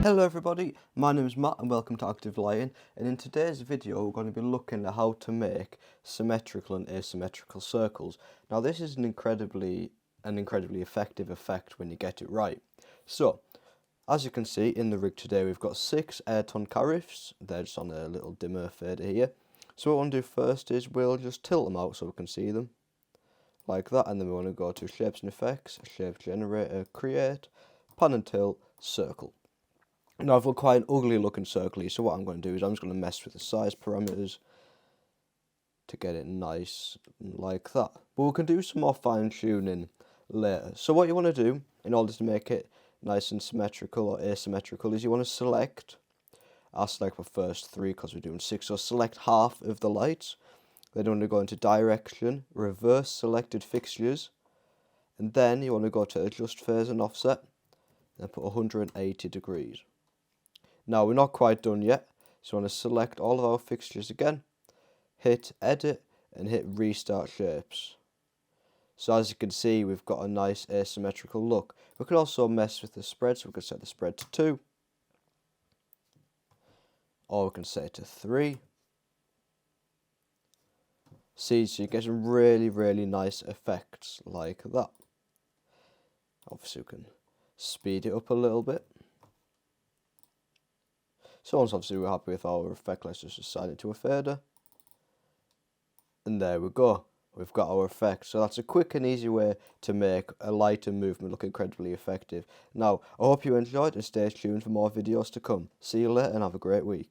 Hello everybody, my name is Matt and welcome to Active Lion, and in today's video we're going to be looking at how to make symmetrical and asymmetrical circles. Now this is an incredibly effective effect when you get it right. So, as you can see in the rig today we've got 6 airton cariffs. They're just on a little dimmer fader here. So what we want to do first is we'll just tilt them out so we can see them, like that, and then we want to go to Shapes and Effects, Shape Generator, Create, Pan and Tilt, Circle. Now I've got quite an ugly looking circle here, so what I'm going to do is I'm just going to mess with the size parameters to get it nice like that. But we can do some more fine tuning later. So what you want to do in order to make it nice and symmetrical or asymmetrical is you want to select, I'll select my first 3 because we're doing 6, so select half of the lights. Then you want to go into Direction, Reverse Selected Fixtures, and then you want to go to Adjust Phase and Offset and put 180 degrees. Now we're not quite done yet, so we want to select all of our fixtures again, hit Edit and hit Restart Shapes. So as you can see we've got a nice asymmetrical look. We can also mess with the spread, so we can set the spread to 2, or we can set it to 3. See, so you get some really nice effects like that. Obviously we can speed it up a little bit. So once obviously we're happy with our effect, let's just assign it to a fader. And there we go. We've got our effect. So that's a quick and easy way to make a lighter movement look incredibly effective. Now, I hope you enjoyed and stay tuned for more videos to come. See you later and have a great week.